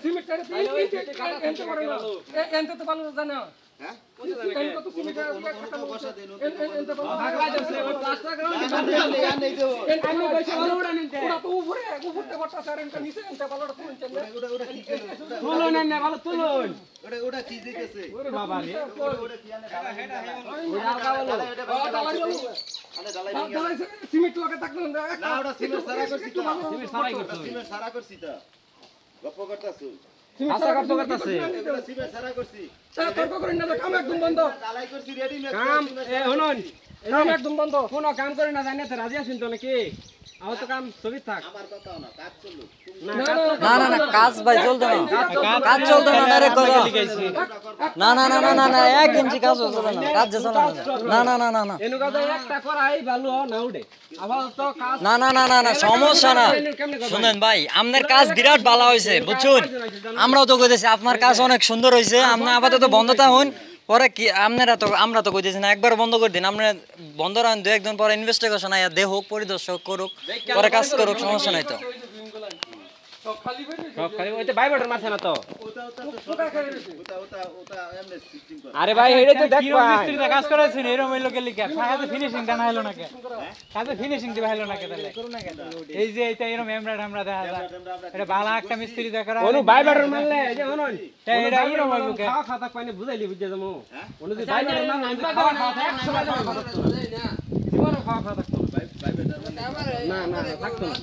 cement করে এনতে করে না এনতে তো ভালো জানা হ্যাঁ এন কত সিমেন্ট কোনো বসা দেন এনতে ভালো ভাগলা যাচ্ছে ওই প্লাস্টার গ্রাউন্ড নেই দেব এন আমি বসে ভালো উড়া নিতে ওটা তো উপরে বটা স্যার এনটা নিচে এনতে ভালোটা তুলছেন না ওটা কি তুলো না ভালো তুলো ওটা কি দিতেছে ওরে বাবা রে ওটা কি আনে ডালা সিমেন্ট লগে থাকলো না ওটা সিমেন্ট সারা করছি তো সিমেন্ট সারা করছি তো গপ্প করতাছু আশা গপ্প করতাছে এগুলা সিমেন্ট সারা করছি তর্ক করেন না কাম একদম বন্ধ ডালাই করছি রেডি কাম এ শুনুন কাম একদম বন্ধ কোন কাম করে না জানেন তো রাজি আছেন তো নাকি আমার তো কাম ছবি থাক আমার কথাও না কাজ চললো না কাজ ভাই চলতো না কাজ চলতো না ডাইরেক্ট কথা না 1 ইঞ্চি কাজ চলতো না কাজ যে চলে না এনু কাজ একটা করাই ভালো না উঠে আবার তো কাজ না সমস্যা না শুনেন ভাই আপনার কাজ বিরাট ভালো হইছে বুঝছেন আমরাও তো কইতেছি আপনার কাজ অনেক সুন্দর হইছে আপনি আপাতত বন্ধ থাকুন পরে কি আমরা তো কইতেছি না একবার বন্ধ করে দিন আপনি বন্ধ রাখেন 2-1 দিন পরে ইনভেস্টিগেশন আয়া দেখুক পরিদর্শক করুক পরে কাজ করুক সমস্যা নাই তো সব খালি ওইতে ভাইবাটার মারছে না তো ওটা এমনি সিস্টেম করে আরে ভাই হেডে তো দেখবা মিস্ত্রিতে কাজ করেছেন এরকম হইলো কে লিখা কাজে ফিনিশিং জানা হলো না কে কাজে ফিনিশিং দিবা হলো না কে তাহলে এই যে এটা এরকম এমরাড আমরা দেখা যায় এটা ভালো একটা মিস্ত্রি দেখা করা ওনু ভাইবাটার মারলে এই যে শুনুন এটা এরকম হইলো কে খাওয়া পাইনে বুঝাইলি বুঝে যামু ওনু যে ভাইবাটার মারলে আমি খাওয়া 100 টাকা জীবনে খাওয়া থাকতো না থাকতো না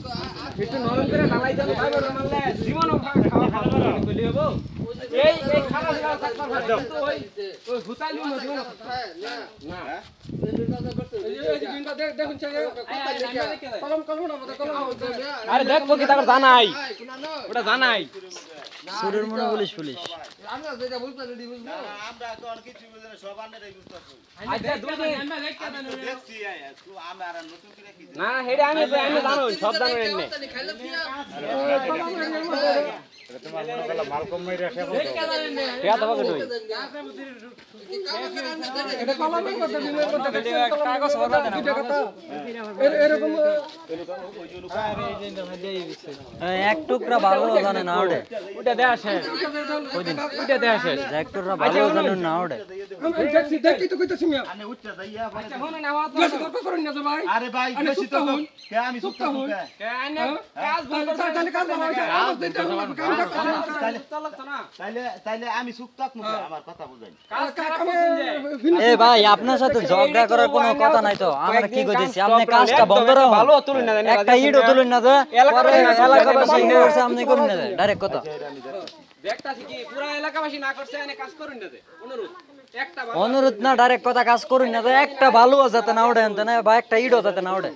একটু নরম করে ঢালাই যাবে ভাইবাটার মারলে জীবনও খাওয়া কইলি হবো এই খানা খাওয়া থাকবার ভালো কিন্তু ওই হুতাইলি না জীবন না আরে দেখো কি তার জানাই ওটা জানাই সুরের মনে পুলিশ আমরা যেটা বুঝতে বুঝবো আমরা তো আর কিছু বুঝি না সব আন্ডারে বুঝতাছি আচ্ছা দুদিন আমরা দেখছি আমরা আর নতুন করে কি না হেডা আমি জানো সব জানো এনে তোমার মনে কলা মাল কম মেরে রাখে বলো কে দাও কই এটা কলা নাই করতে দিলে করতে কাগজ হরা দেন এরকম ওই যে লুকা আরে এই যে ভাই দিছে এক টুকরা ভালো জানে না ওড়ে ওটা দেয়া আছে ওই দিন ওটা দেয়া আছে এক টুকরা ভালো জানে না ওড়ে দেখি তো কইতাছি মিয়া আনে উঠতে যাইয়া আচ্ছা হন না আওয়াজ বেশি কথা করেন না ভাই আরে ভাই বেশি তো কে আমি সুক্তা হন কে আনে কাজ ভালো তাহলে কাজ ভালো হইছে আওয়াজ দিতে তাইলে আমি সুক্তাক মুখে আমার কথা বুঝাই কাজ খারাপ করছেন যে এ ভাই আপনার সাথে ঝগড়া করার কোনো কথা নাই তো আমরা কি কইতেছি আপনি কাজটা বন্ধ রাখুন ভালো তুলুন না একটা ইটও তুলুন না তো পরে এলাকাবাসী করছে আপনি করুন না ডাইরেক্ট কথা দেখতাছি কি পুরো এলাকাবাসী না করছে এনে কাজ করুন না অনুরোধ একটা অনুরোধ না ডাইরেক্ট কথা কাজ করুন না তো একটা ভালো যাতে না ওড়ে আনতে না বা একটা ইটও যাতে না ওড়ে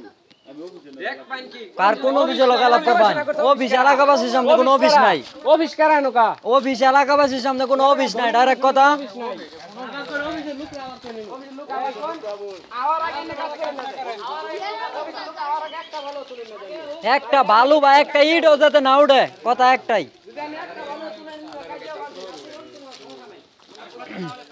দেখ পাইন কি কার কোন অফিসে লাগালাপ করবেন অফিস এলাকাবাসীর সামনে কোনো অফিস নাই অফিস কারানো কা অফিস এলাকাবাসীর সামনে কোনো অফিস নাই ডাইরেক্ট কথা অফিসে লোক আবার কোন অফিসে লোক আবার কোন আওয়ার আগে না কাজ করেন না অফিসে লোক আওয়ার আগে একটা ভালো তুলেন না একটা ভালো বা একটা ইটও যাতে না ওড়ে কথা একটাই যদি আমি একটা ভালো তুলেন কাজ